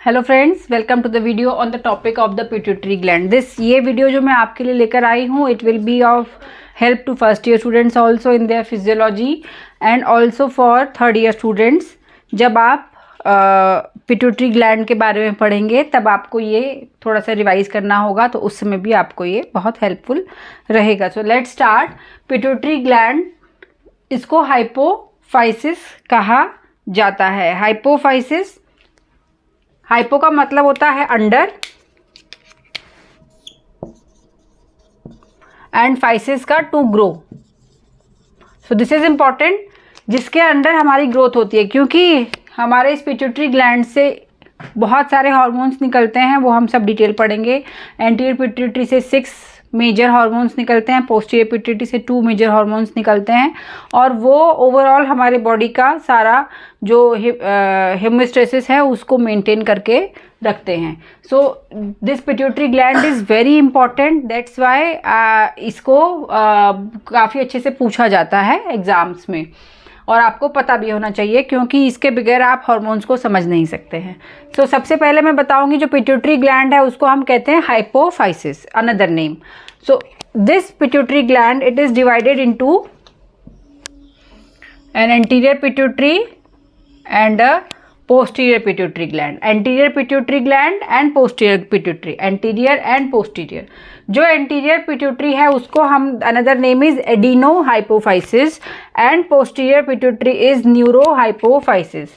Hello friends, welcome to the video on the topic of the pituitary gland. ये video जो मैं आपके लिए लेकर आई हूँ, it will be of help to first year students also in their physiology and also for third year students. जब आप पिट्यूटरी ग्लैंड के बारे में पढ़ेंगे तब आपको ये थोड़ा सा रिवाइज करना होगा, तो उस समय भी आपको ये बहुत हेल्पफुल रहेगा। So let's start. Pituitary gland, इसको हाइपोफाइसिस कहा जाता है। हाइपोफाइसिस, हाइपो का मतलब होता है अंडर एंड फाइसिस का to grow. So this is important, जिसके अंडर हमारी ग्रोथ होती है, क्योंकि हमारे इस पिट्यूटरी ग्लैंड से बहुत सारे हार्मोन्स निकलते हैं, वो हम सब डिटेल पढ़ेंगे। एंटीरियर पिट्यूटरी से 6 मेजर हार्मोन्स निकलते हैं, पोस्टीरियर पिट्यूटरी से 2 मेजर हार्मोन्स निकलते हैं, और वो ओवरऑल हमारे बॉडी का सारा जो हेमोस्टेसिस है उसको मेंटेन करके रखते हैं। So this pituitary gland is very important, that's why इसको काफ़ी अच्छे से पूछा जाता है एग्ज़ाम्स में, और आपको पता भी होना चाहिए, क्योंकि इसके बगैर आप हार्मोन्स को समझ नहीं सकते हैं। तो सबसे पहले मैं बताऊंगी जो पिट्यूटरी ग्लैंड है उसको हम कहते हैं hypophysis, another name. So this pituitary gland, it is divided into an anterior pituitary and a posterior pituitary gland, anterior pituitary gland and posterior pituitary, anterior and posterior। जो anterior pituitary है उसको हम another name is adenohypophysis and posterior pituitary is neurohypophysis।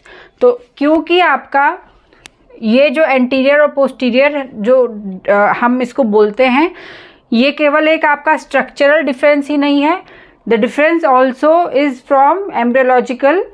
तो क्योंकि आपका ये जो anterior और posterior जो हम इसको बोलते हैं, ये केवल एक आपका structural difference ही नहीं है, the difference also is from embryological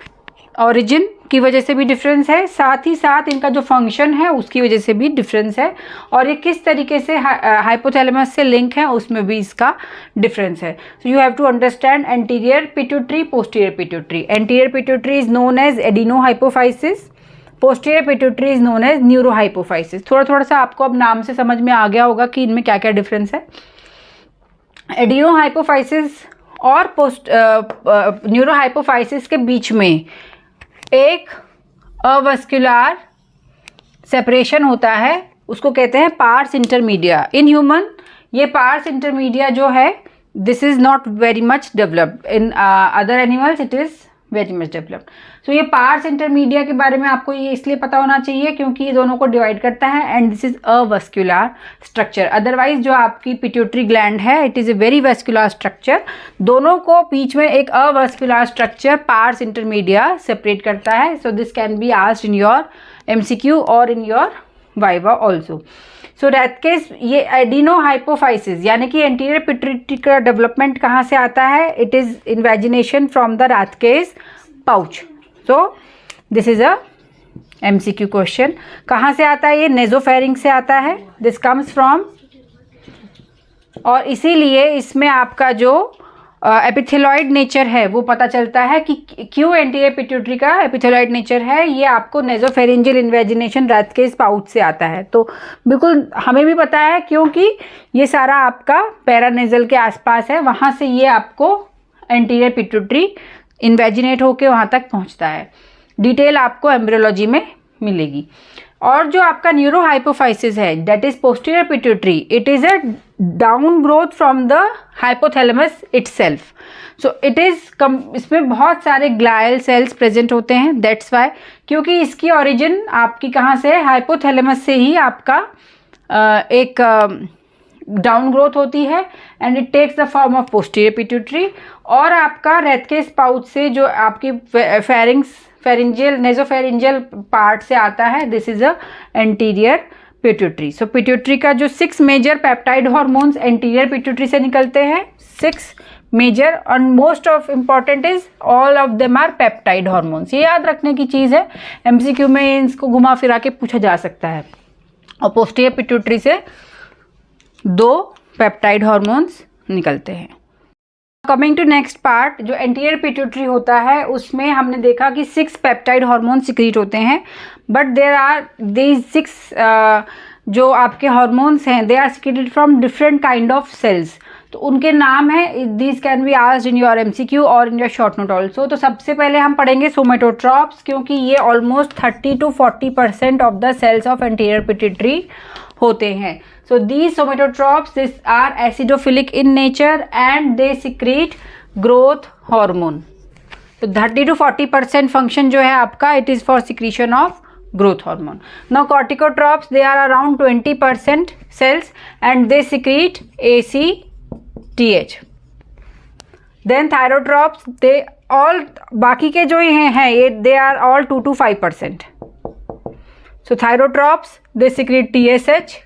origin की वजह से भी डिफरेंस है, साथ ही साथ इनका जो फंक्शन है उसकी वजह से भी डिफरेंस है, और ये किस तरीके से हाइपोथैलेमस से लिंक है उसमें भी इसका डिफरेंस है। So you have to understand anterior pituitary, posterior pituitary. Anterior pituitary is known as adenohypophysis, posterior pituitary is known as neurohypophysis. थोड़ा सा आपको अब नाम से समझ में आ गया होगा कि इनमें क्या क्या डिफरेंस है। एडिनोहाइपोफाइसिस और न्यूरोहाइपोफाइसिस के बीच में एक अवस्कुलर सेपरेशन होता है, उसको कहते हैं पार्स इंटरमीडिया। इन ह्यूमन ये पार्स इंटरमीडिया जो है, this is not very much developed, in other animals it is very much developed. So ये पार्स इंटरमीडिया के बारे में आपको ये इसलिए पता होना चाहिए क्योंकि ये दोनों को डिवाइड करता है, and this is avascular structure. Otherwise जो आपकी पिट्यूटरी ग्लैंड है, it is a very vascular structure. दोनों को बीच में एक avascular structure pars intermedia separate करता है। So this can be asked in your MCQ और in your viva also. So that case ये एडिनोहाइपोफाइसिस यानी कि एंटीरियर पिट्यूटरी का डेवलपमेंट कहाँ से आता है? It is invagination from the Rathke's pouch. So this is a MCQ question. कहाँ से आता है? ये नेजोफेरिंग से आता है, दिस कम्स फ्रॉम, और इसीलिए इसमें आपका जो एपिथेलॉइड नेचर है वो पता चलता है कि क्यों एंटीरियर पिट्यूटरी का एपिथेलॉइड नेचर है। ये आपको नेजोफेरिंजियल इन्वेजिनेशन राथकेस पाउच से आता है। तो बिल्कुल हमें भी पता है, क्योंकि ये सारा आपका पैरानेजल के आसपास है, वहाँ से ये आपको एंटीरियर पिट्यूटरी इन्वेजिनेट होके वहाँ तक पहुँचता है। डिटेल आपको एम्ब्रियोलॉजी में मिलेगी। और जो आपका न्यूरोहाइपोफाइसिस है, that is posterior pituitary, it is a down growth from the hypothalamus itself. So it is इसमें बहुत सारे ग्लायल सेल्स प्रेजेंट होते हैं, दैट्स वाई, क्योंकि इसकी ओरिजिन आपकी कहाँ से है? हाइपोथैलेमस से ही आपका एक डाउन ग्रोथ होती है, and it takes the form of posterior pituitary, और आपका राथकेस पाउच से जो आपकी फेरिंजियल नेजोफेरिंजियल पार्ट से आता है, this is a anterior pituitary. So pituitary का जो 6 major peptide hormones anterior pituitary से निकलते हैं, 6 major, and most of important is all of them are peptide hormones. ये याद रखने की चीज़ है, MCQ में इसको घुमा फिरा के पूछा जा सकता है। और पोस्टीरियर पिट्यूटरी से 2 पेप्टाइड हार्मोन्स निकलते हैं। कमिंग टू नेक्स्ट पार्ट, जो एंटीरियर पिट्यूटरी होता है उसमें हमने देखा कि 6 पेप्टाइड हार्मोन सिक्रीट होते हैं, बट देयर आर दीज 6 जो आपके हार्मोन्स हैं, they are secreted from different kind of cells. तो उनके नाम है, this can be asked in your MCQ और in your short note also. तो सबसे पहले हम पढ़ेंगे सोमेटोट्रॉप्स, क्योंकि ये almost 30 to 40% of the cells of anterior pituitary होते हैं। So these somatotrophs this are acidophilic in nature and they secrete growth hormone. तो 30 to 40% फंक्शन जो है आपका, it is for secretion of growth hormone. Now corticotrophs, they are around 20% cells and they secrete ACTH. Then thyrotrophs, they all, बाकी के जो हैं ये they are all 2 to 5%. So thyrotrophs, they secrete TSH.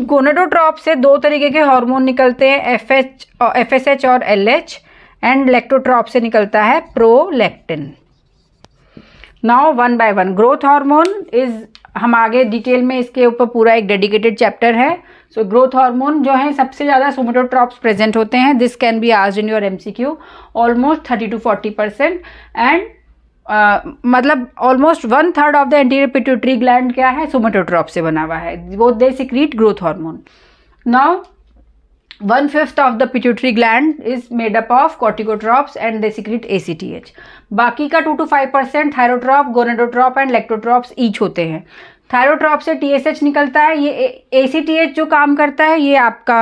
गोनेडोट्रॉप से दो तरीके के हार्मोन निकलते हैं, FSH और LH, एंड लेक्टोट्रॉप से निकलता है prolactin. Now one by one growth hormone is, हम आगे डिटेल में इसके ऊपर पूरा एक डेडिकेटेड चैप्टर है। सो ग्रोथ हार्मोन जो है सबसे ज़्यादा सोमेटोट्रॉप्स प्रेजेंट होते हैं। This can be asked in your MCQ, almost 30 to 40%, and मतलब almost 1/3 of the anterior pituitary gland क्या है, सोमेटोट्रॉप से बना हुआ है, वो they secrete growth hormone. Now 1/5 of the pituitary gland is made up of corticotrophs and they secrete ACTH. बाकी का 2 to 5% थायरोट्रॉप, गोनेडोट्रॉप एंड लेक्टोट्रॉप्स ईच होते हैं। थायरोट्रॉप से TSH निकलता है, ये ACTH जो काम करता है ये आपका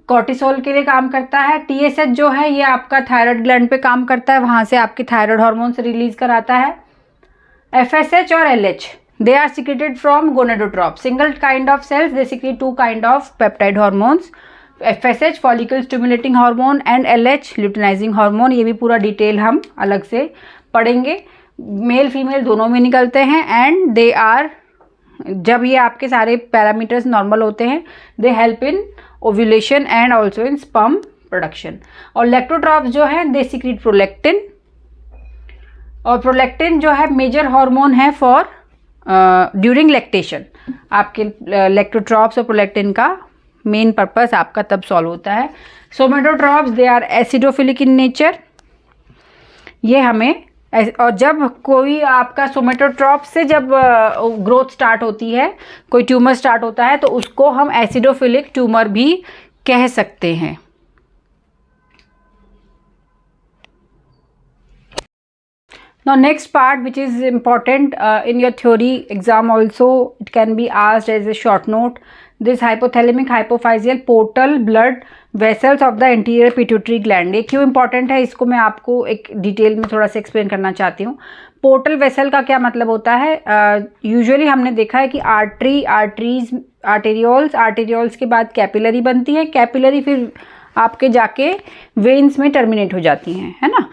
कॉर्टिसोल के लिए काम करता है। TSH जो है ये आपका थायराइड ग्लैंड पे काम करता है, वहाँ से आपके थायराइड हार्मोन से रिलीज कराता है। FSH और LH, they are secreted from gonadotroph. Single kind of cells, they secrete 2 kind of peptide hormones, FSH follicle stimulating hormone and LH luteinizing hormone। ये भी पूरा डिटेल हम अलग से पढ़ेंगे। मेल फीमेल दोनों में निकलते हैं एंड दे आर, जब ये आपके सारे पैरामीटर्स नॉर्मल होते हैं, they help in ovulation and also in sperm production. और लेक्टोट्रॉप्स जो है दे सिक्रीट प्रोलैक्टिन, और प्रोलैक्टिन जो है मेजर हार्मोन है फॉर ड्यूरिंग लैक्टेशन। आपके लेक्टोट्रॉप्स और प्रोलैक्टिन का मेन पर्पस आपका तब सॉल्व होता है। Somatotrophs they are acidophilic in nature, ये हमें, और जब कोई आपका सोमेटोट्रॉप से जब ग्रोथ स्टार्ट होती है, कोई ट्यूमर स्टार्ट होता है, तो उसको हम एसिडोफिलिक ट्यूमर भी कह सकते हैं। Now next part which is important in your theory exam also, it can be asked as a short note. This hypothalamic hypophyseal portal blood vessels of the anterior pituitary gland, ये क्यों important है, इसको मैं आपको एक detail में थोड़ा सा एक्सप्लेन करना चाहती हूँ। पोर्टल वेसल का क्या मतलब होता है, यूजुअली हमने देखा है कि आर्टरीज, आर्टेरियोल्स के बाद कैपिलरी बनती है, कैपिलरी फिर आपके जाके वेन्स में टर्मिनेट हो जाती हैं, है ना।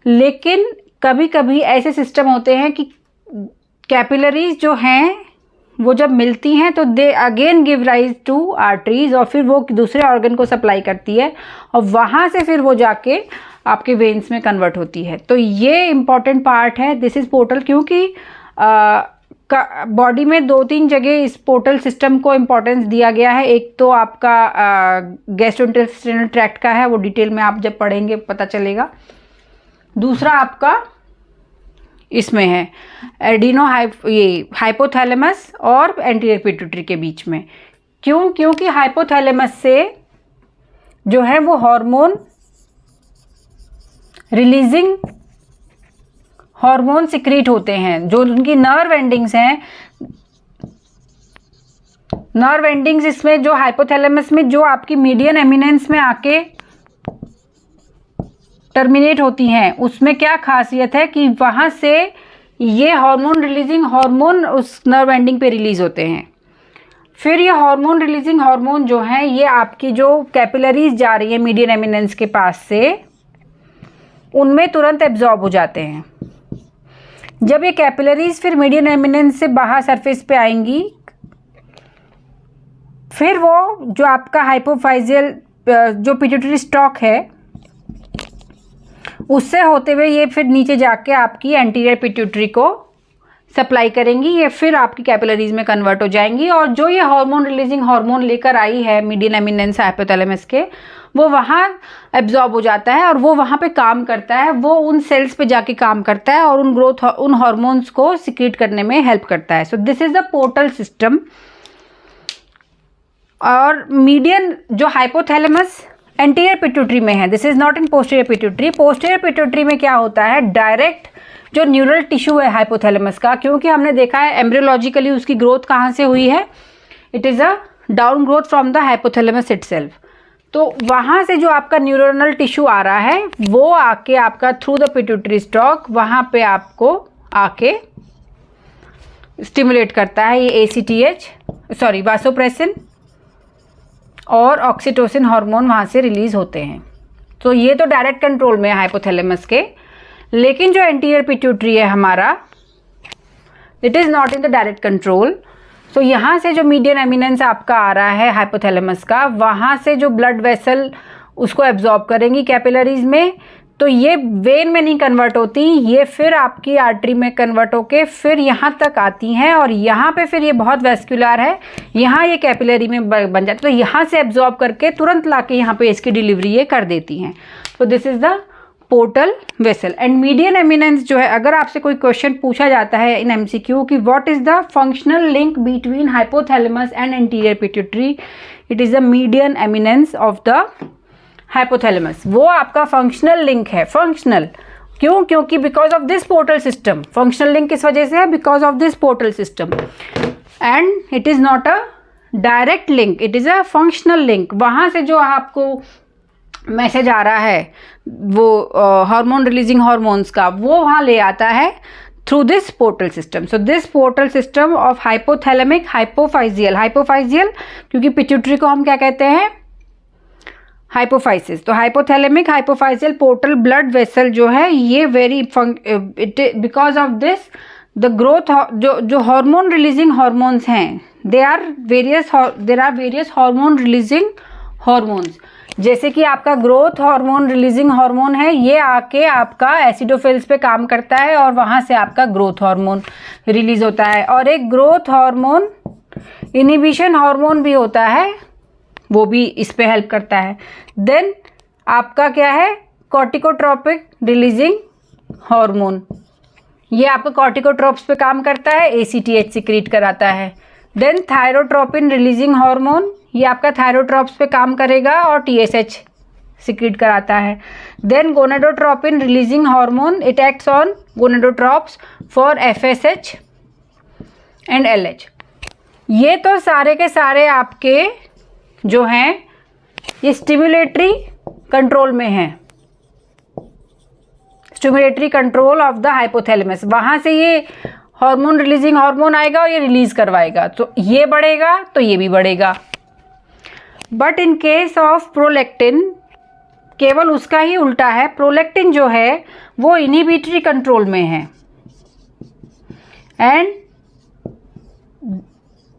लेकिन कभी कभी ऐसे सिस्टम होते हैं कि कैपिलरीज जो हैं वो जब मिलती हैं तो they again give rise to arteries, और फिर वो दूसरे ऑर्गन को सप्लाई करती है और वहाँ से फिर वो जाके आपके वेन्स में कन्वर्ट होती है। तो ये इम्पॉर्टेंट पार्ट है, दिस इज़ पोर्टल, क्योंकि बॉडी में 2-3 जगह इस पोर्टल सिस्टम को इम्पोर्टेंस दिया गया है। एक तो आपका गैस्ट्रोइंटेस्टाइनल ट्रैक्ट का है, वो डिटेल में आप जब पढ़ेंगे पता चलेगा। दूसरा आपका इसमें है ये हाइपोथैलेमस और एंटीरियर पिट्यूटरी के बीच में। क्यों? क्योंकि हाइपोथैलेमस से जो है वो हार्मोन रिलीजिंग हार्मोन सिक्रीट होते हैं, जो उनकी नर्व एंडिंग्स हैं। नर्व एंडिंग्स इसमें जो हाइपोथैलेमस में जो आपकी मीडियन एमिनेंस में आके टर्मिनेट होती हैं, उसमें क्या खासियत है कि वहाँ से ये हार्मोन रिलीजिंग हार्मोन उस नर्व एंडिंग पे रिलीज होते हैं। फिर ये हार्मोन रिलीजिंग हार्मोन जो हैं ये आपकी जो कैपिलरीज जा रही है मीडियन एमिनेंस के पास से, उनमें तुरंत एब्जॉर्ब हो जाते हैं। जब ये कैपिलरीज फिर मीडियन एमिनेंस से बाहर सरफेस पे आएंगी, फिर वो जो आपका हाइपोफाइजियल जो पिट्यूटरी स्टॉक है उससे होते हुए ये फिर नीचे जाके आपकी एंटीरियर पिट्यूटरी को सप्लाई करेंगी, ये फिर आपकी कैपिलरीज में कन्वर्ट हो जाएंगी। और जो ये हार्मोन रिलीजिंग हार्मोन लेकर आई है मीडियन एमिनेंस हाइपोथैलेमस के, वो वहाँ एब्जॉर्ब हो जाता है और वो वहाँ पे काम करता है, वो उन सेल्स पे जाके काम करता है और उन हार्मोन्स को सिक्रीट करने में हेल्प करता है। So this is the portal system. और मीडियन जो हाइपोथैलेमस एंटीरियर पिट्यूटरी में है, this is not in posterior pituitary. Posterior pituitary में क्या होता है, डायरेक्ट जो न्यूरल टिश्यू है हाइपोथैलेमस का, क्योंकि हमने देखा है एम्ब्रियोलॉजिकली उसकी ग्रोथ कहाँ से हुई है, it is a down growth from the hypothalamus itself. तो वहाँ से जो आपका न्यूरोनल टिश्यू आ रहा है वो आके आपका थ्रू द पिट्यूटरी स्टॉक वहाँ पे आपको आके स्टिमुलेट करता है ये ACTH वासोप्रेसिन और ऑक्सीटोसिन हार्मोन वहाँ से रिलीज होते हैं। तो ये तो डायरेक्ट कंट्रोल में है हाइपोथैलेमस के, लेकिन जो एंटीरियर पिट्यूटरी है हमारा, it is not in the direct control. तो यहाँ से जो मीडियन एमिनेंस आपका आ रहा है हाइपोथैलेमस का, वहाँ से जो ब्लड वेसल उसको एब्जॉर्ब करेंगी कैपिलरीज में, तो ये वेन में नहीं कन्वर्ट होती, ये फिर आपकी आर्टरी में कन्वर्ट होके फिर यहाँ तक आती हैं और यहाँ पे फिर ये बहुत वेस्कुलर है, यहाँ ये कैपिलरी में बन जाती है, तो यहाँ से एब्जॉर्ब करके तुरंत ला के यहाँ पे इसकी डिलीवरी ये कर देती हैं। तो this is the portal vessel. And median eminence जो है, अगर आपसे कोई क्वेश्चन पूछा जाता है इन MCQ कि what is the functional link between hypothalamus and anterior pituitary, it is the median eminence of the hypothalamus. वो आपका फंक्शनल लिंक है। फंक्शनल क्यों? क्योंकि because of this portal system. Functional link किस वजह से है? Because of this portal system. And it is not a direct link, it is a functional link. वहाँ से जो आपको मैसेज आ रहा है वो हार्मोन रिलीजिंग हार्मोन्स का, वो वहाँ ले आता है through this portal system. So this portal system of hypothalamic hypophyseal, hypophyseal क्योंकि पिट्यूटरी को हम क्या कहते हैं? हाइपोफाइसिस। तो hypothalamic hypophyseal portal blood vessel जो है ये very because of this the growth, जो हार्मोन रिलीजिंग हार्मोन्स हैं, there are various hormone releasing hormones. जैसे कि आपका ग्रोथ हार्मोन रिलीजिंग हार्मोन है, ये आके आपका एसिडोफिल्स पे काम करता है और वहाँ से आपका ग्रोथ हार्मोन रिलीज होता है। और एक ग्रोथ हार्मोन इनिबिशन हार्मोन भी होता है, वो भी इस पे हेल्प करता है। देन आपका क्या है? कॉर्टिकोट्रोपिक रिलीजिंग हार्मोन, ये आपका कॉर्टिकोट्रोप्स पे काम करता है, ACTH सिक्रीट कराता है। देन थायरोट्रोपिन रिलीजिंग हार्मोन, ये आपका थायरोट्रॉप्स पे काम करेगा और TSH सिक्रीट कराता है। Then gonadotropin releasing hormone, it acts on gonadotrophs for FSH and LH। ये तो सारे के सारे आपके जो हैं ये स्टिमुलेटरी कंट्रोल में हैं, stimulatory control of the hypothalamus. वहाँ से ये हार्मोन रिलीजिंग हार्मोन आएगा और ये रिलीज करवाएगा, तो ये बढ़ेगा तो ये भी बढ़ेगा। But in case of prolactin केवल उसका ही उल्टा है। प्रोलैक्टिन जो है वो इनहिबिटरी कंट्रोल में है and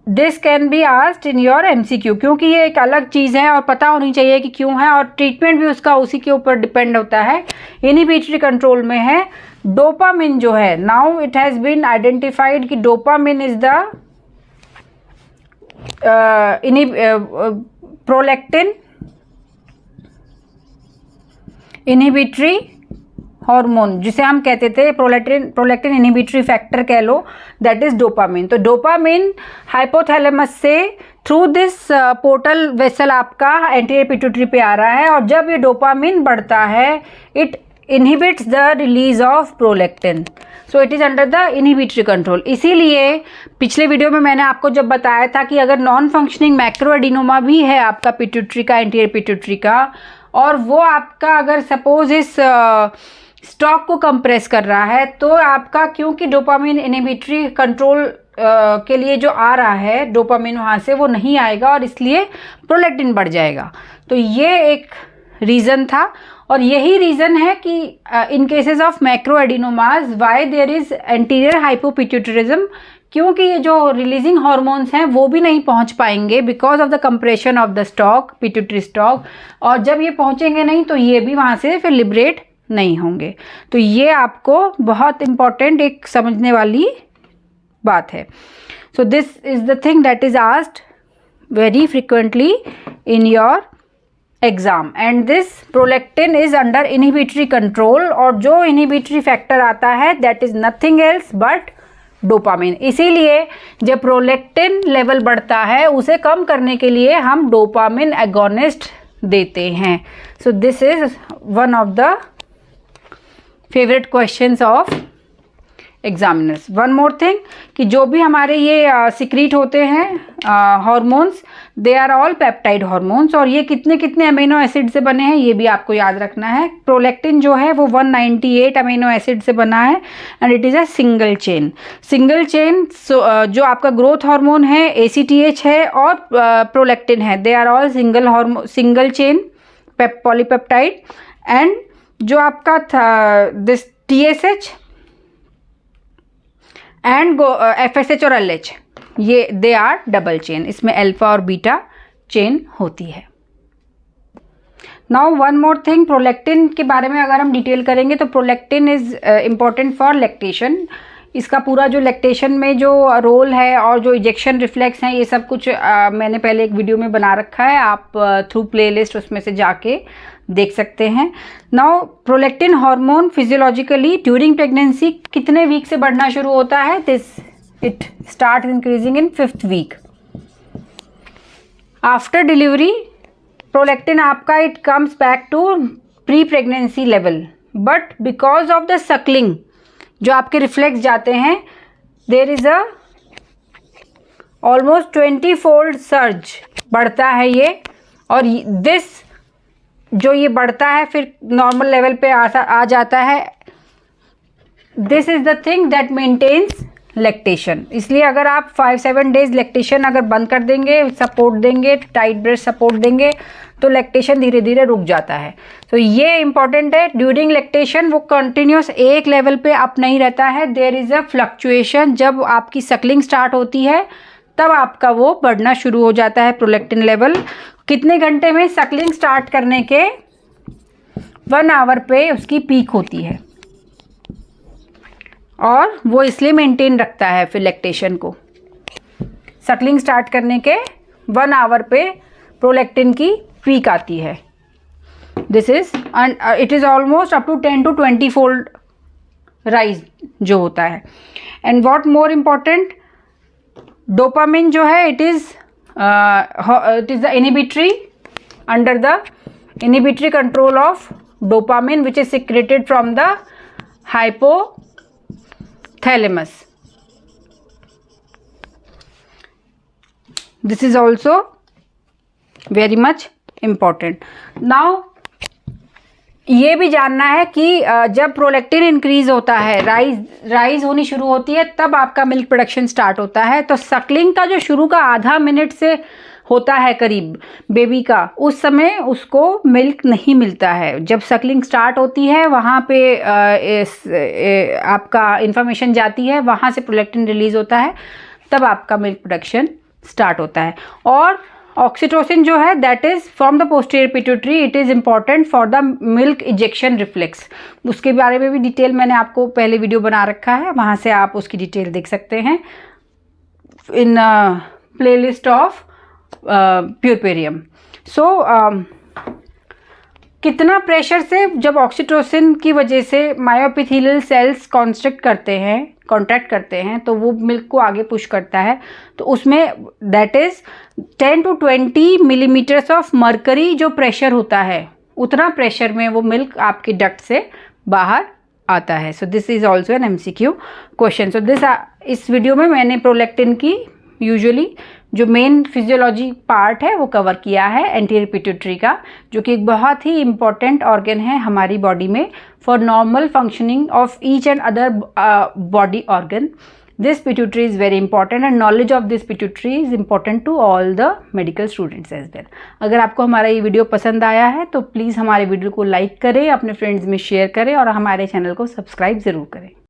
this can be asked in your MCQ, क्योंकि ये एक अलग चीज़ है और पता होनी चाहिए कि क्यों है, और ट्रीटमेंट भी उसका उसी के ऊपर डिपेंड होता है। इनहिबिटरी कंट्रोल में है। डोपामिन जो है, now it has been identified कि dopamine is the prolactin inhibitory hormone, जिसे हम कहते थे प्रोलैक्टिन इनहिबिटरी फैक्टर कह लो, दैट इज डोपामिन। तो डोपामिन हाइपोथैलेमस से थ्रू दिस पोर्टल वेसल आपका एंटीरियर पिट्यूटरी पे आ रहा है, और जब ये डोपामिन बढ़ता है it inhibits the release of prolactin, so it is under the inhibitory control. इसीलिए पिछले वीडियो में मैंने आपको जब बताया था कि अगर नॉन फंक्शनिंग मैक्रो एडिनोमा भी है आपका पिट्यूटरी का, एंटीरियर पिट्यूटरी का, और वो आपका अगर सपोज इस स्टॉक को कंप्रेस कर रहा है, तो आपका क्योंकि डोपामिन इनहिबिटरी कंट्रोल के लिए जो आ रहा है डोपामिन वहाँ से वो नहीं आएगा और इसलिए प्रोलैक्टिन बढ़ जाएगा। तो ये एक रीज़न था, और यही रीज़न है कि in cases of macro adenomas why there is anterior hypopituitarism, क्योंकि ये जो रिलीजिंग हार्मोन्स हैं वो भी नहीं पहुंच पाएंगे because of the compression of the stock, pituitary stock, और जब ये पहुंचेंगे नहीं तो ये भी वहाँ से फिर लिबरेट नहीं होंगे। तो ये आपको बहुत इम्पॉर्टेंट एक समझने वाली बात है। So this is the thing that is asked very frequently in your exam, and this prolactin is under inhibitory control, और जो इनहिबिटरी फैक्टर आता है that is nothing else but dopamine. इसीलिए जब प्रोलैक्टिन लेवल बढ़ता है उसे कम करने के लिए हम डोपामिन एगोनिस्ट देते हैं। So this is one of the favourite questions of examiners. One more thing कि जो भी हमारे ये सिक्रीट होते हैं hormones, they are all peptide hormones, और ये कितने कितने अमीनो एसिड से बने हैं ये भी आपको याद रखना है। प्रोलैक्टिन जो है वो 198 अमीनो एसिड से बना है and it is a single chain. Single chain जो आपका ग्रोथ हार्मोन है ACTH है और प्रोलैक्टिन है, they are all single chain polypeptide. And जो आपका दिस TSH एंड FSH और LH ये दे आर डबल चेन, इसमें अल्फा और बीटा चेन होती है। Now one more thing, prolactin के बारे में अगर हम डिटेल करेंगे तो prolactin is important for lactation. इसका पूरा जो लैक्टेशन में जो रोल है और जो इजेक्शन रिफ्लेक्स हैं ये सब कुछ मैंने पहले एक वीडियो में बना रखा है, आप थ्रू प्लेलिस्ट उसमें से जाके देख सकते हैं। Now prolactin hormone physiologically during pregnancy कितने वीक से बढ़ना शुरू होता है? It start increasing in 5th week. After delivery prolactin आपका it comes back to pre pregnancy level, but because of the suckling जो आपके रिफ्लेक्स जाते हैं there is a almost 20-fold surge बढ़ता है ये, और दिस जो ये बढ़ता है फिर नॉर्मल लेवल पे आ जाता है। This is the thing that maintains lactation. इसलिए अगर आप 5-7 डेज लैक्टेशन अगर बंद कर देंगे, सपोर्ट देंगे, टाइट ब्रेस्ट सपोर्ट देंगे, तो लैक्टेशन धीरे धीरे रुक जाता है। तो ये इंपॉर्टेंट है। ड्यूरिंग लैक्टेशन वो कंटिन्यूस एक लेवल पे अप नहीं रहता है, देयर इज़ अ फ्लक्चुएशन। जब आपकी सकलिंग स्टार्ट होती है तब आपका वो बढ़ना शुरू हो जाता है प्रोलैक्टिन लेवल। कितने घंटे में? सकलिंग स्टार्ट करने के 1 आवर पे उसकी पीक होती है, और वो इसलिए मेंटेन रखता है फिर लैक्टेशन को। सकलिंग स्टार्ट करने के 1 आवर पे प्रोलैक्टिन की पीक आती है। This is it is almost up to 10 to 20-fold rise जो होता है। And what more important, dopamine जो है it is the inhibitory, under the inhibitory control of dopamine which is secreted from the hypothalamus. This is also very much important. Now ये भी जानना है कि जब प्रोलैक्टिन इंक्रीज होता है, राइज होनी शुरू होती है, तब आपका मिल्क प्रोडक्शन स्टार्ट होता है। तो सकलिंग का जो शुरू का आधा मिनट से होता है करीब बेबी का, उस समय उसको मिल्क नहीं मिलता है। जब सकलिंग स्टार्ट होती है वहाँ पे आपका इंफॉर्मेशन जाती है, वहाँ से प्रोलैक्टिन रिलीज होता है, तब आपका मिल्क प्रोडक्शन स्टार्ट होता है। और ऑक्सीटोसिन जो है that is from the posterior pituitary, it is important for the milk ejection reflex. उसके बारे में भी डिटेल मैंने आपको पहले वीडियो बना रखा है, वहाँ से आप उसकी डिटेल देख सकते हैं इन प्लेलिस्ट ऑफ प्यूरपेरियम। सो कितना प्रेशर से जब ऑक्सीटोसिन की वजह से मायोएपिथेलियल सेल्स कॉन्ट्रैक्ट करते हैं तो वो मिल्क को आगे पुश करता है। तो उसमें that is 10 to 20 millimetres of mercury जो प्रेशर होता है, उतना प्रेशर में वो मिल्क आपके डक्ट से बाहर आता है। So this is also an MCQ question. So इस वीडियो में मैंने प्रोलैक्टिन की यूजुअली जो मेन फिजियोलॉजी पार्ट है वो कवर किया है, एंटीरियर पिट्यूटरी का, जो कि एक बहुत ही इम्पॉर्टेंट ऑर्गन है हमारी बॉडी में for normal functioning of each and other body organ. This pituitary is very important and knowledge of this pituitary is important to all the medical students as well. अगर आपको हमारा ये video पसंद आया है तो प्लीज़ हमारे वीडियो को लाइक करें, अपने फ्रेंड्स में शेयर करें और हमारे चैनल को सब्सक्राइब ज़रूर करें।